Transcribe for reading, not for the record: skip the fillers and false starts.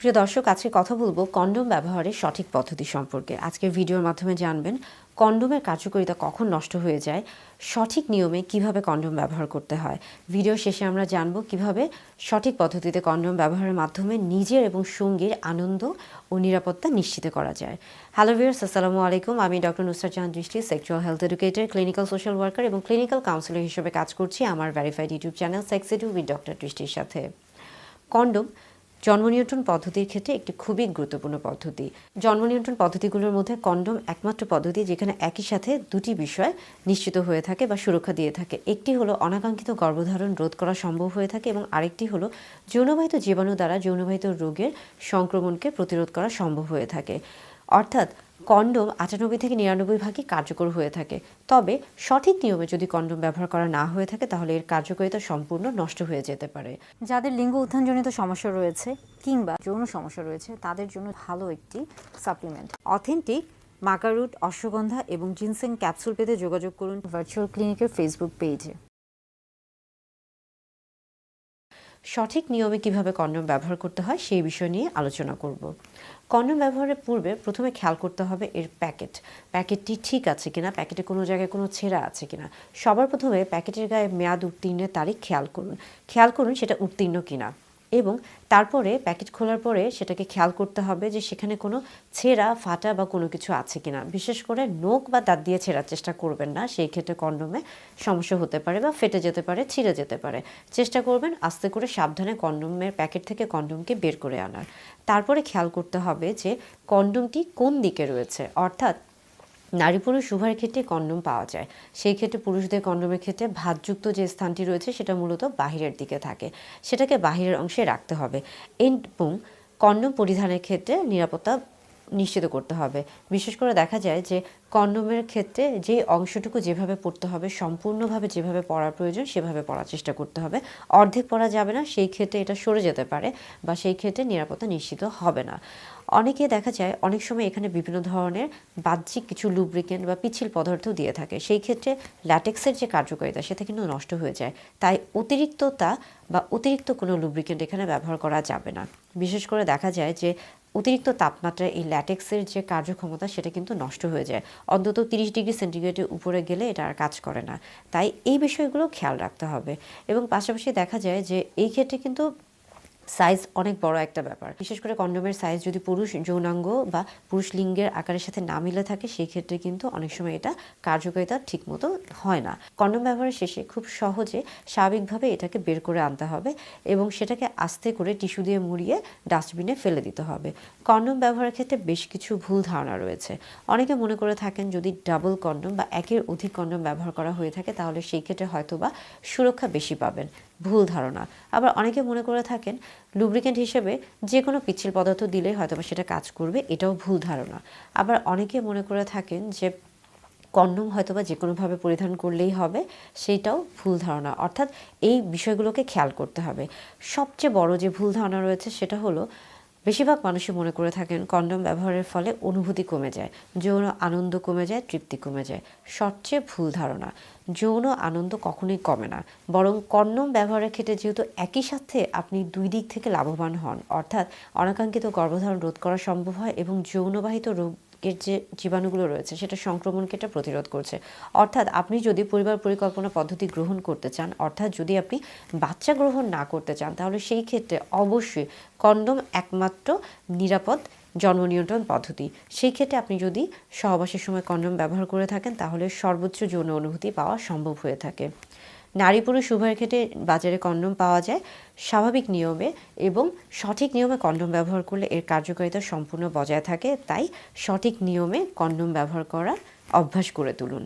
প্রিয় দর্শক, আজকে কথা বলবো কন্ডোম ব্যবহারের সঠিক পদ্ধতি সম্পর্কে। আজকের ভিডিওর মাধ্যমে জানবেন কন্ডোমের কার্যকারিতা কখন নষ্ট হয়ে যায়, সঠিক নিয়মে কিভাবে কন্ডোম ব্যবহার করতে হয়। ভিডিও শেষে আমরা জানবো কিভাবে সঠিক পদ্ধতিতে কন্ডোম ব্যবহারের মাধ্যমে নিজের এবং সঙ্গীর আনন্দ ও নিরাপত্তা নিশ্চিত করা যায়। হ্যালো ভিউয়ার্স, আসসালামু আলাইকুম। আমি ডক্টর নুসরাত জাহান দৃষ্টি, sexual health educator, clinical social worker এবং ক্লিনিক্যাল কাউন্সিলর হিসেবে কাজ করছি আমার verified YouTube channel sex edu with doctor দৃষ্টির সাথে। কন্ডোম জন্ম নিয়ন্ত্রণ পদ্ধতির ক্ষেত্রে একটি খুবই গুরুত্বপূর্ণ পদ্ধতি। জন্ম নিয়ন্ত্রণ পদ্ধতিগুলোর মধ্যে কন্ডোম একমাত্র পদ্ধতি যেখানে একই সাথে দুটি বিষয় নিশ্চিত হয়ে থাকে বা সুরক্ষা দিয়ে থাকে। একটি হলো অনাকাঙ্ক্ষিত গর্ভধারণ রোধ করা সম্ভব হয়ে থাকে এবং আরেকটি হলো যৌনবাহিত জীবাণু দ্বারা যৌনবাহিত রোগের সংক্রমণকে প্রতিরোধ করা সম্ভব হয়ে থাকে। অর্থাৎ কন্ডোম ৯৮ থেকে ৯৯ ভাগই কার্যকর হয়ে থাকে। তবে সঠিক নিয়মে যদি কন্ডোম ব্যবহার করা না হয়ে থাকে তাহলে এর কার্যকারিতা সম্পূর্ণ নষ্ট হয়ে যেতে পারে। যাদের লিঙ্গ উত্থানজনিত সমস্যা রয়েছে কিংবা যৌন সমস্যা রয়েছে তাদের জন্য ভালো একটি সাপ্লিমেন্ট। অথেন্টিক মাকারুট, অশ্বগন্ধা এবং জিনসেং ক্যাপসুল পেতে যোগাযোগ করুন ভার্চুয়াল ক্লিনিকের ফেসবুক পেজে। সঠিক নিয়মে কিভাবে কন্ডোম ব্যবহার করতে হয় সেই বিষয় নিয়ে আলোচনা করব। কন্ডোম ব্যবহারের পূর্বে প্রথমে খেয়াল করতে হবে এর প্যাকেটটি ঠিক আছে কিনা, প্যাকেটে কোনো জায়গায় কোনো ছেঁড়া আছে কিনা। সবার প্রথমে প্যাকেটের গায়ে মেয়াদ উত্তীর্ণের তারিখ খেয়াল করুন সেটা উত্তীর্ণ কিনা। এবং তারপরে প্যাকেট খোলার পরে সেটাকে খেয়াল করতে হবে যে সেখানে কোনো ছেঁড়া ফাটা বা কোনো কিছু আছে কিনা। বিশেষ করে নখ বা দাঁত দিয়ে ছেঁড়ার চেষ্টা করবেন না, সেই ক্ষেত্রে কন্ডোমে সমস্যা হতে পারে বা ফেটে যেতে পারে, ছিঁড়ে যেতে পারে। চেষ্টা করবেন আস্তে করে সাবধানে কন্ডোমের প্যাকেট থেকে কন্ডোমকে বের করে আনার। তারপরে খেয়াল করতে হবে যে কন্ডোমটি কোন দিকে রয়েছে, অর্থাৎ নারী পুরুষ উভয়ের ক্ষেত্রে কন্ডোম পাওয়া যায়। সেই ক্ষেত্রে পুরুষদের কন্ডোমের ক্ষেত্রে ভাঁজযুক্ত যে স্থানটি রয়েছে সেটা মূলত বাহিরের দিকে থাকে, সেটাকে বাহিরের অংশে রাখতে হবে। এবং কন্ডোম পরিধানের ক্ষেত্রে নিরাপত্তা নিশ্চিত করতে হবে। বিশেষ করে দেখা যায় যে কন্ডোমের ক্ষেত্রে যে অংশটুকু যেভাবে পরতে হবে, সম্পূর্ণভাবে যেভাবে পরার প্রয়োজন সেভাবে পরার চেষ্টা করতে হবে। অর্ধেক পরা যাবে না, সেই ক্ষেত্রে এটা সরে যেতে পারে বা সেই ক্ষেত্রে নিরাপত্তা নিশ্চিত হবে না। অনেকে দেখা যায় অনেক সময় এখানে বিভিন্ন ধরনের বাহ্যিক কিছু লুব্রিকেন্ট বা পিচ্ছিল পদার্থ দিয়ে থাকে, সেই ক্ষেত্রে ল্যাটেক্সের যে কার্যকারিতা সেটা কিন্তু নষ্ট হয়ে যায়। তাই অতিরিক্ত কোনো লুব্রিকেন্ট এখানে ব্যবহার করা যাবে না। বিশেষ করে দেখা যায় যে অতিরিক্ত তাপমাত্রায় এই ল্যাটেক্সের যে কার্যক্ষমতা সেটা কিন্তু নষ্ট হয়ে যায়। অন্তত ৩০ ডিগ্রি সেন্টিগ্রেডের উপরে গেলে এটা আর কাজ করে না। তাই এই বিষয়গুলো খেয়াল রাখতে হবে। এবং পাশাপাশি দেখা যায় যে এই ক্ষেত্রে কিন্তু সাইজ অনেক বড় একটা ব্যাপার। বিশেষ করে কন্ডোমের সাইজ যদি পুরুষ যৌনাঙ্গ বা পুরুষ লিঙ্গের আকারের সাথে না মিলে থাকে সেই ক্ষেত্রে কিন্তু অনেক সময় এটা কার্যকারিতা ঠিকমতো হয় না। কন্ডোম ব্যবহারের শেষে খুব সহজে স্বাভাবিকভাবে এটাকে বের করে আনতে হবে এবং সেটাকে আস্তে করে টিস্যু দিয়ে মুড়িয়ে ডাস্টবিনে ফেলে দিতে হবে। কন্ডোম ব্যবহারের ক্ষেত্রে বেশ কিছু ভুল ধারণা রয়েছে। অনেকে মনে করে থাকেন যদি ডাবল কন্ডোম বা একের অধিক কন্ডোম ব্যবহার করা হয়ে থাকে তাহলে সেই ক্ষেত্রে হয়তোবা সুরক্ষা বেশি পাবেন। ভুল ধারণা। আবার অনেকে মনে করে থাকেন লুব্রিকেন্ট হিসেবে যে কোনো পিচ্ছিল পদার্থ দিলেই হয়তোবা সেটা কাজ করবে, এটাও ভুল ধারণা। আবার অনেকে মনে করে থাকেন যে কন্ডোম হয়তোবা যে কোনোভাবে পরিধান করলেই হবে, সেইটাও ভুল ধারণা। অর্থাৎ এই বিষয়গুলোকে খেয়াল করতে হবে। সবচেয়ে বড় যে ভুল ধারণা রয়েছে সেটা হলো বেশিরভাগ মানুষই মনে করে থাকেন কন্ডোম ব্যবহারের ফলে অনুভূতি কমে যায়, যৌন আনন্দ কমে যায়, তৃপ্তি কমে যায়। সবচেয়ে ভুল ধারণা। যৌন আনন্দ কখনোই কমে না, বরং কন্ডোম ব্যবহারের ক্ষেত্রে যেহেতু একই সাথে আপনি দুই দিক থেকে লাভবান হন, অর্থাৎ অনাকাঙ্ক্ষিত গর্ভধারণ রোধ করা সম্ভব হয় এবং যৌনবাহিত রোগের যে জীবাণুগুলো রয়েছে সেটা সংক্রমণকে এটা প্রতিরোধ করছে। অর্থাৎ আপনি যদি পরিবার পরিকল্পনা পদ্ধতি গ্রহণ করতে চান, অর্থাৎ যদি আপনি বাচ্চা গ্রহণ না করতে চান, তাহলে সেই ক্ষেত্রে অবশ্যই কন্ডোম একমাত্র নিরাপদ জন্ম নিয়ন্ত্রণ পদ্ধতি। সেই ক্ষেত্রে আপনি যদি সহবাসের সময় কন্ডোম ব্যবহার করে থাকেন তাহলে সর্বোচ্চ যৌন অনুভূতি পাওয়া সম্ভব হয়ে থাকে। নারী পুরুষ উভয়ের ক্ষেত্রে বাজারে কন্ডোম পাওয়া যায় স্বাভাবিক নিয়মে এবং সঠিক নিয়মে কন্ডোম ব্যবহার করলে এর কার্যকারিতা সম্পূর্ণ বজায় থাকে। তাই সঠিক নিয়মে কন্ডোম ব্যবহার করার অভ্যাস করে তুলুন।